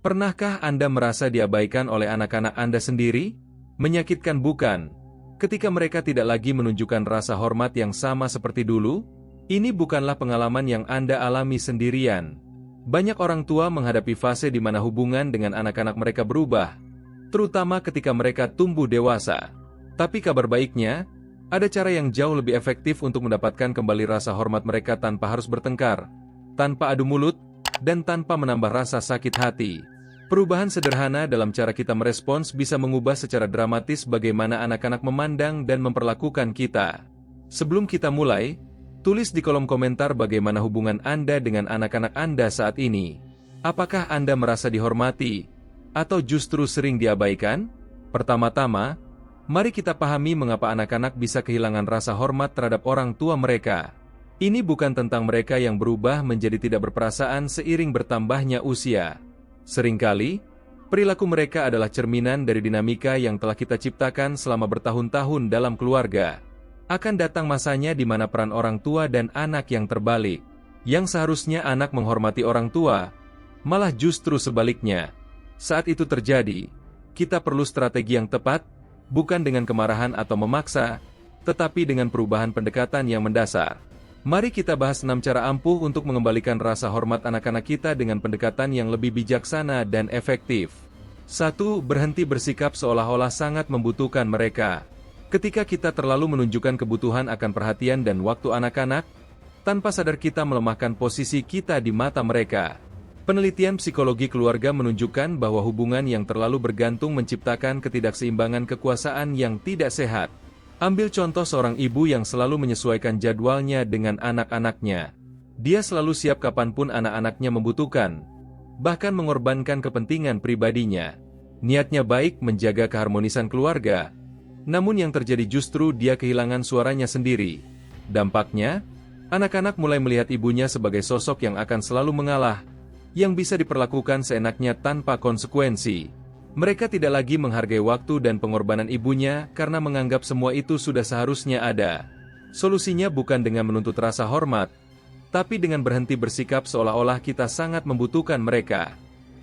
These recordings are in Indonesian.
Pernahkah Anda merasa diabaikan oleh anak-anak Anda sendiri? Menyakitkan bukan? Ketika mereka tidak lagi menunjukkan rasa hormat yang sama seperti dulu? Ini bukanlah pengalaman yang Anda alami sendirian. Banyak orang tua menghadapi fase di mana hubungan dengan anak-anak mereka berubah, terutama ketika mereka tumbuh dewasa. Tapi kabar baiknya, ada cara yang jauh lebih efektif untuk mendapatkan kembali rasa hormat mereka tanpa harus bertengkar, tanpa adu mulut, dan tanpa menambah rasa sakit hati. Perubahan sederhana dalam cara kita merespons bisa mengubah secara dramatis bagaimana anak-anak memandang dan memperlakukan kita. Sebelum kita mulai, tulis di kolom komentar bagaimana hubungan Anda dengan anak-anak Anda saat ini. Apakah Anda merasa dihormati, atau justru sering diabaikan? Pertama-tama, mari kita pahami mengapa anak-anak bisa kehilangan rasa hormat terhadap orang tua mereka. Ini bukan tentang mereka yang berubah menjadi tidak berperasaan seiring bertambahnya usia. Seringkali, perilaku mereka adalah cerminan dari dinamika yang telah kita ciptakan selama bertahun-tahun dalam keluarga. Akan datang masanya di mana peran orang tua dan anak yang terbalik. Yang seharusnya anak menghormati orang tua, malah justru sebaliknya. Saat itu terjadi, kita perlu strategi yang tepat, bukan dengan kemarahan atau memaksa, tetapi dengan perubahan pendekatan yang mendasar. Mari kita bahas 6 cara ampuh untuk mengembalikan rasa hormat anak-anak kita dengan pendekatan yang lebih bijaksana dan efektif. 1. Berhenti bersikap seolah-olah sangat membutuhkan mereka. Ketika kita terlalu menunjukkan kebutuhan akan perhatian dan waktu anak-anak, tanpa sadar kita melemahkan posisi kita di mata mereka. Penelitian psikologi keluarga menunjukkan bahwa hubungan yang terlalu bergantung menciptakan ketidakseimbangan kekuasaan yang tidak sehat. Ambil contoh seorang ibu yang selalu menyesuaikan jadwalnya dengan anak-anaknya. Dia selalu siap kapanpun anak-anaknya membutuhkan, bahkan mengorbankan kepentingan pribadinya. Niatnya baik menjaga keharmonisan keluarga, namun yang terjadi justru dia kehilangan suaranya sendiri. Dampaknya, anak-anak mulai melihat ibunya sebagai sosok yang akan selalu mengalah, yang bisa diperlakukan seenaknya tanpa konsekuensi. Mereka tidak lagi menghargai waktu dan pengorbanan ibunya karena menganggap semua itu sudah seharusnya ada. Solusinya bukan dengan menuntut rasa hormat, tapi dengan berhenti bersikap seolah-olah kita sangat membutuhkan mereka.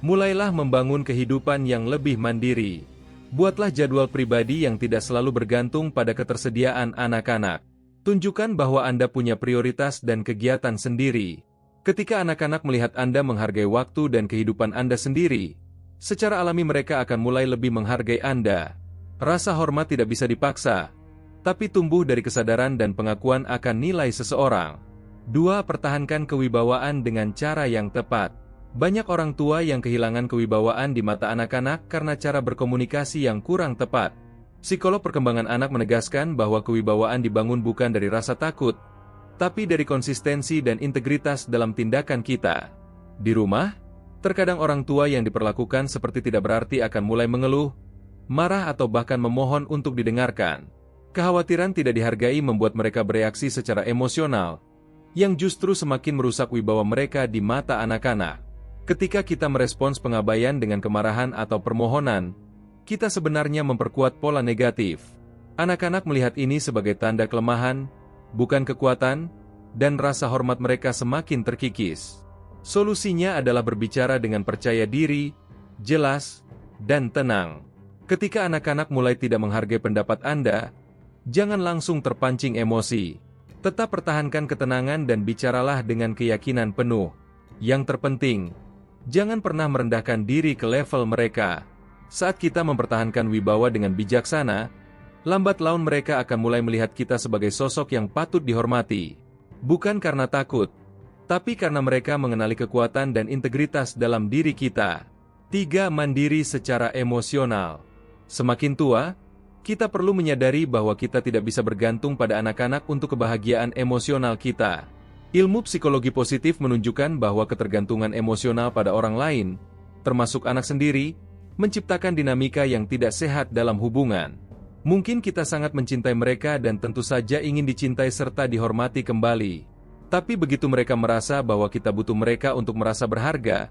Mulailah membangun kehidupan yang lebih mandiri. Buatlah jadwal pribadi yang tidak selalu bergantung pada ketersediaan anak-anak. Tunjukkan bahwa Anda punya prioritas dan kegiatan sendiri. Ketika anak-anak melihat Anda menghargai waktu dan kehidupan Anda sendiri, secara alami mereka akan mulai lebih menghargai Anda. Rasa hormat tidak bisa dipaksa, tapi tumbuh dari kesadaran dan pengakuan akan nilai seseorang. 2. Pertahankan kewibawaan dengan cara yang tepat. Banyak orang tua yang kehilangan kewibawaan di mata anak-anak karena cara berkomunikasi yang kurang tepat. Psikolog perkembangan anak menegaskan bahwa kewibawaan dibangun bukan dari rasa takut, tapi dari konsistensi dan integritas dalam tindakan kita. Di rumah, terkadang orang tua yang diperlakukan seperti tidak berarti akan mulai mengeluh, marah atau bahkan memohon untuk didengarkan. Kekhawatiran tidak dihargai membuat mereka bereaksi secara emosional, yang justru semakin merusak wibawa mereka di mata anak-anak. Ketika kita merespons pengabaian dengan kemarahan atau permohonan, kita sebenarnya memperkuat pola negatif. Anak-anak melihat ini sebagai tanda kelemahan, bukan kekuatan, dan rasa hormat mereka semakin terkikis. Solusinya adalah berbicara dengan percaya diri, jelas, dan tenang. Ketika anak-anak mulai tidak menghargai pendapat Anda, jangan langsung terpancing emosi. Tetap pertahankan ketenangan dan bicaralah dengan keyakinan penuh. Yang terpenting, jangan pernah merendahkan diri ke level mereka. Saat kita mempertahankan wibawa dengan bijaksana, lambat laun mereka akan mulai melihat kita sebagai sosok yang patut dihormati. Bukan karena takut, tapi karena mereka mengenali kekuatan dan integritas dalam diri kita. 3. Mandiri secara emosional. Semakin tua, kita perlu menyadari bahwa kita tidak bisa bergantung pada anak-anak untuk kebahagiaan emosional kita. Ilmu psikologi positif menunjukkan bahwa ketergantungan emosional pada orang lain, termasuk anak sendiri, menciptakan dinamika yang tidak sehat dalam hubungan. Mungkin kita sangat mencintai mereka dan tentu saja ingin dicintai serta dihormati kembali. Tapi begitu mereka merasa bahwa kita butuh mereka untuk merasa berharga,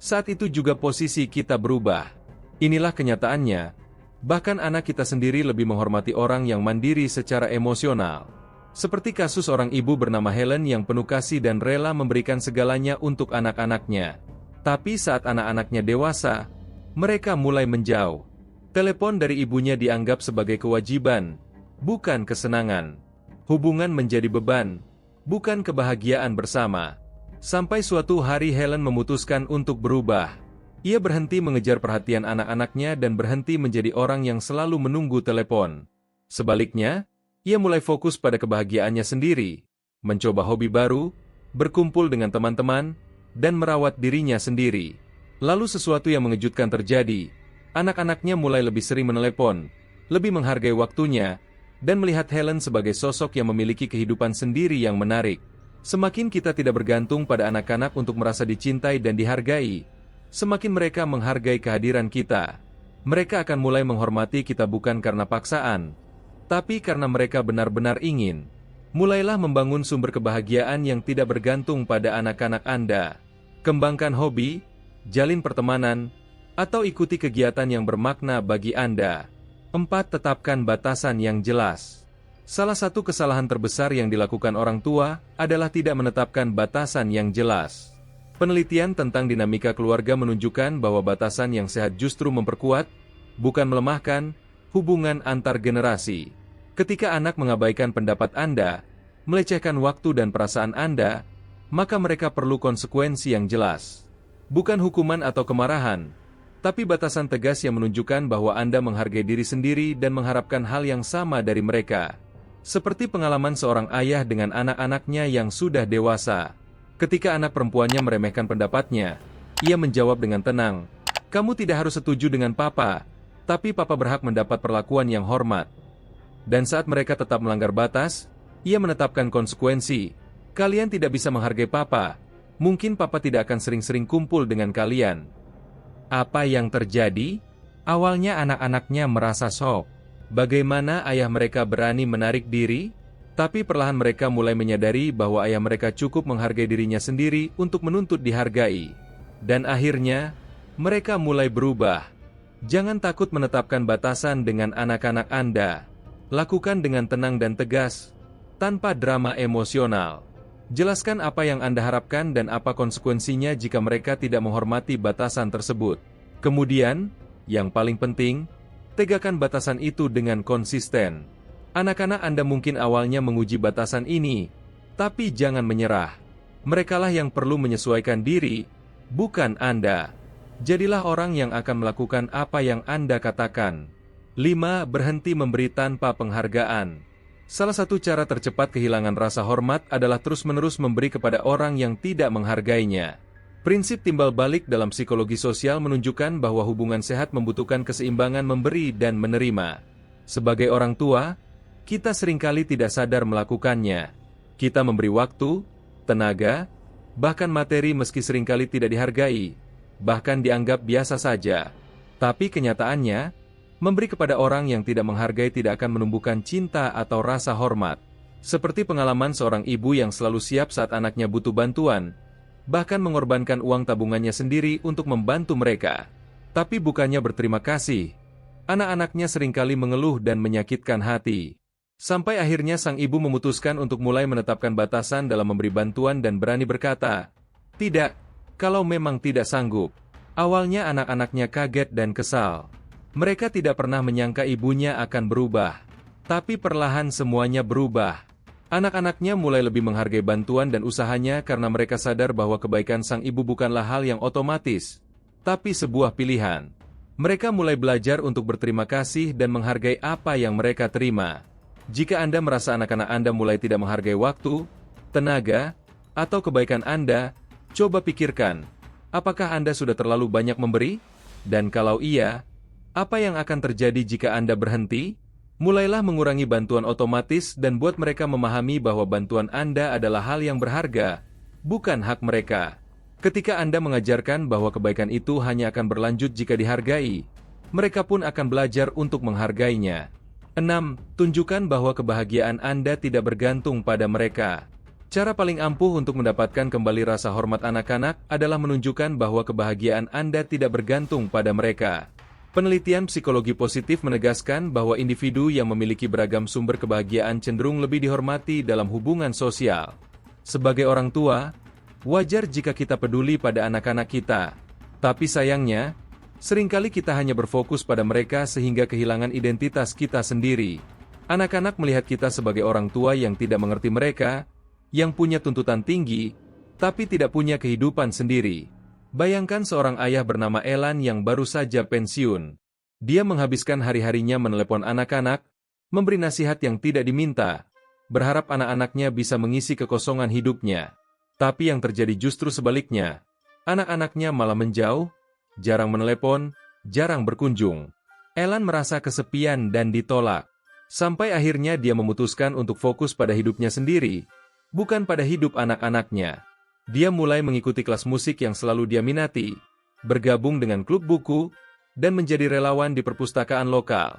saat itu juga posisi kita berubah. Inilah kenyataannya. Bahkan anak kita sendiri lebih menghormati orang yang mandiri secara emosional. Seperti kasus orang ibu bernama Helen yang penuh kasih dan rela memberikan segalanya untuk anak-anaknya. Tapi saat anak-anaknya dewasa, mereka mulai menjauh. Telepon dari ibunya dianggap sebagai kewajiban, bukan kesenangan. Hubungan menjadi beban, bukan kebahagiaan bersama. Sampai suatu hari Helen memutuskan untuk berubah. Ia berhenti mengejar perhatian anak-anaknya dan berhenti menjadi orang yang selalu menunggu telepon. Sebaliknya, ia mulai fokus pada kebahagiaannya sendiri, mencoba hobi baru, berkumpul dengan teman-teman, dan merawat dirinya sendiri. Lalu sesuatu yang mengejutkan terjadi. Anak-anaknya mulai lebih sering menelepon, lebih menghargai waktunya, dan melihat Helen sebagai sosok yang memiliki kehidupan sendiri yang menarik. Semakin kita tidak bergantung pada anak-anak untuk merasa dicintai dan dihargai, semakin mereka menghargai kehadiran kita. Mereka akan mulai menghormati kita bukan karena paksaan, tapi karena mereka benar-benar ingin. Mulailah membangun sumber kebahagiaan yang tidak bergantung pada anak-anak Anda. Kembangkan hobi, jalin pertemanan, atau ikuti kegiatan yang bermakna bagi Anda. 4. Tetapkan batasan yang jelas. Salah satu kesalahan terbesar yang dilakukan orang tua adalah tidak menetapkan batasan yang jelas. Penelitian tentang dinamika keluarga menunjukkan bahwa batasan yang sehat justru memperkuat, bukan melemahkan, hubungan antar generasi. Ketika anak mengabaikan pendapat Anda, melecehkan waktu dan perasaan Anda, maka mereka perlu konsekuensi yang jelas. Bukan hukuman atau kemarahan, tapi batasan tegas yang menunjukkan bahwa Anda menghargai diri sendiri dan mengharapkan hal yang sama dari mereka. Seperti pengalaman seorang ayah dengan anak-anaknya yang sudah dewasa. Ketika anak perempuannya meremehkan pendapatnya, ia menjawab dengan tenang, "Kamu tidak harus setuju dengan papa, tapi papa berhak mendapat perlakuan yang hormat." Dan saat mereka tetap melanggar batas, ia menetapkan konsekuensi. "Kalian tidak bisa menghargai papa. Mungkin papa tidak akan sering-sering kumpul dengan kalian." Apa yang terjadi? Awalnya anak-anaknya merasa shock. Bagaimana ayah mereka berani menarik diri? Tapi perlahan mereka mulai menyadari bahwa ayah mereka cukup menghargai dirinya sendiri untuk menuntut dihargai. Dan akhirnya, mereka mulai berubah. Jangan takut menetapkan batasan dengan anak-anak Anda. Lakukan dengan tenang dan tegas, tanpa drama emosional. Jelaskan apa yang Anda harapkan dan apa konsekuensinya jika mereka tidak menghormati batasan tersebut. Kemudian, yang paling penting, tegakkan batasan itu dengan konsisten. Anak-anak Anda mungkin awalnya menguji batasan ini, tapi jangan menyerah. Merekalah yang perlu menyesuaikan diri, bukan Anda. Jadilah orang yang akan melakukan apa yang Anda katakan. 5. Berhenti memberi tanpa penghargaan. Salah satu cara tercepat kehilangan rasa hormat adalah terus-menerus memberi kepada orang yang tidak menghargainya. Prinsip timbal balik dalam psikologi sosial menunjukkan bahwa hubungan sehat membutuhkan keseimbangan memberi dan menerima. Sebagai orang tua, kita seringkali tidak sadar melakukannya. Kita memberi waktu, tenaga, bahkan materi meski seringkali tidak dihargai, bahkan dianggap biasa saja. Tapi kenyataannya, memberi kepada orang yang tidak menghargai tidak akan menumbuhkan cinta atau rasa hormat. Seperti pengalaman seorang ibu yang selalu siap saat anaknya butuh bantuan, bahkan mengorbankan uang tabungannya sendiri untuk membantu mereka. Tapi bukannya berterima kasih, anak-anaknya seringkali mengeluh dan menyakitkan hati. Sampai akhirnya sang ibu memutuskan untuk mulai menetapkan batasan dalam memberi bantuan dan berani berkata, "Tidak, kalau memang tidak sanggup." Awalnya anak-anaknya kaget dan kesal. Mereka tidak pernah menyangka ibunya akan berubah. Tapi perlahan semuanya berubah. Anak-anaknya mulai lebih menghargai bantuan dan usahanya karena mereka sadar bahwa kebaikan sang ibu bukanlah hal yang otomatis, tapi sebuah pilihan. Mereka mulai belajar untuk berterima kasih dan menghargai apa yang mereka terima. Jika Anda merasa anak-anak Anda mulai tidak menghargai waktu, tenaga, atau kebaikan Anda, coba pikirkan, apakah Anda sudah terlalu banyak memberi? Dan kalau iya, apa yang akan terjadi jika Anda berhenti? Mulailah mengurangi bantuan otomatis dan buat mereka memahami bahwa bantuan Anda adalah hal yang berharga, bukan hak mereka. Ketika Anda mengajarkan bahwa kebaikan itu hanya akan berlanjut jika dihargai, mereka pun akan belajar untuk menghargainya. 6. Tunjukkan bahwa kebahagiaan Anda tidak bergantung pada mereka. Cara paling ampuh untuk mendapatkan kembali rasa hormat anak-anak adalah menunjukkan bahwa kebahagiaan Anda tidak bergantung pada mereka. Penelitian psikologi positif menegaskan bahwa individu yang memiliki beragam sumber kebahagiaan cenderung lebih dihormati dalam hubungan sosial. Sebagai orang tua, Wajar jika kita peduli pada anak-anak kita. Tapi sayangnya, seringkali kita hanya berfokus pada mereka sehingga kehilangan identitas kita sendiri. Anak-anak melihat kita sebagai orang tua yang tidak mengerti mereka, yang punya tuntutan tinggi, tapi tidak punya kehidupan sendiri. Bayangkan seorang ayah bernama Elan yang baru saja pensiun. Dia menghabiskan hari-harinya menelepon anak-anak, memberi nasihat yang tidak diminta, berharap anak-anaknya bisa mengisi kekosongan hidupnya. Tapi yang terjadi justru sebaliknya. Anak-anaknya malah menjauh, jarang menelepon, jarang berkunjung. Elan merasa kesepian dan ditolak. Sampai akhirnya dia memutuskan untuk fokus pada hidupnya sendiri, bukan pada hidup anak-anaknya. Dia mulai mengikuti kelas musik yang selalu dia minati, bergabung dengan klub buku, dan menjadi relawan di perpustakaan lokal.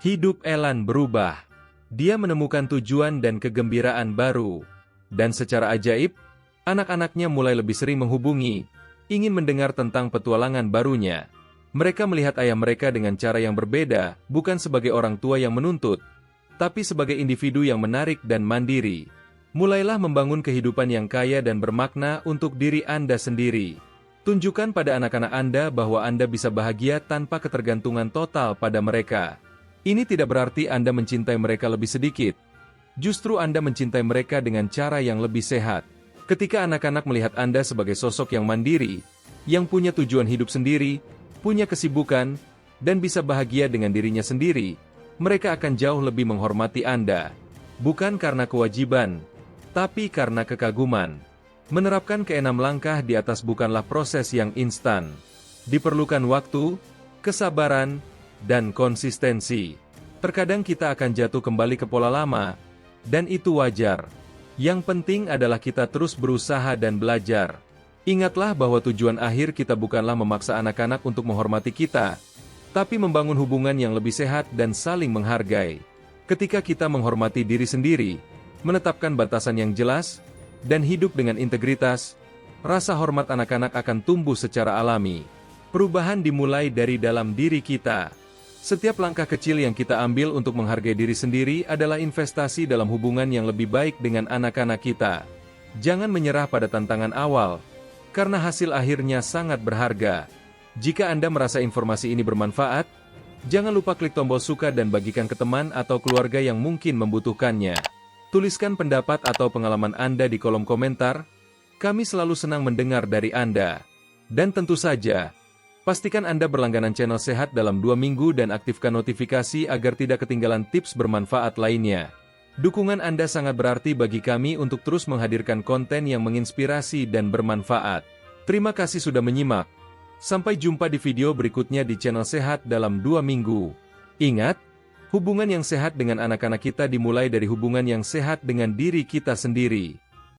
Hidup Elan berubah. Dia menemukan tujuan dan kegembiraan baru. Dan secara ajaib, anak-anaknya mulai lebih sering menghubungi, ingin mendengar tentang petualangan barunya. Mereka melihat ayah mereka dengan cara yang berbeda, bukan sebagai orang tua yang menuntut, tapi sebagai individu yang menarik dan mandiri. Mulailah membangun kehidupan yang kaya dan bermakna untuk diri Anda sendiri. Tunjukkan pada anak-anak Anda bahwa Anda bisa bahagia tanpa ketergantungan total pada mereka. Ini tidak berarti Anda mencintai mereka lebih sedikit. Justru Anda mencintai mereka dengan cara yang lebih sehat. Ketika anak-anak melihat Anda sebagai sosok yang mandiri, yang punya tujuan hidup sendiri, punya kesibukan, dan bisa bahagia dengan dirinya sendiri, mereka akan jauh lebih menghormati Anda. Bukan karena kewajiban, tapi karena kekaguman. Menerapkan keenam langkah di atas bukanlah proses yang instan. Diperlukan waktu, kesabaran, dan konsistensi. Terkadang kita akan jatuh kembali ke pola lama, dan itu wajar. Yang penting adalah kita terus berusaha dan belajar. Ingatlah bahwa tujuan akhir kita bukanlah memaksa anak-anak untuk menghormati kita, tapi membangun hubungan yang lebih sehat dan saling menghargai. Ketika kita menghormati diri sendiri, menetapkan batasan yang jelas, dan hidup dengan integritas, rasa hormat anak-anak akan tumbuh secara alami. Perubahan dimulai dari dalam diri kita. Setiap langkah kecil yang kita ambil untuk menghargai diri sendiri adalah investasi dalam hubungan yang lebih baik dengan anak-anak kita. Jangan menyerah pada tantangan awal, karena hasil akhirnya sangat berharga. Jika Anda merasa informasi ini bermanfaat, jangan lupa klik tombol suka dan bagikan ke teman atau keluarga yang mungkin membutuhkannya. Tuliskan pendapat atau pengalaman Anda di kolom komentar. Kami selalu senang mendengar dari Anda. Dan tentu saja, pastikan Anda berlangganan channel Sehat dalam 2 minggu dan aktifkan notifikasi agar tidak ketinggalan tips bermanfaat lainnya. Dukungan Anda sangat berarti bagi kami untuk terus menghadirkan konten yang menginspirasi dan bermanfaat. Terima kasih sudah menyimak. Sampai jumpa di video berikutnya di channel Sehat dalam 2 minggu. Ingat, hubungan yang sehat dengan anak-anak kita dimulai dari hubungan yang sehat dengan diri kita sendiri.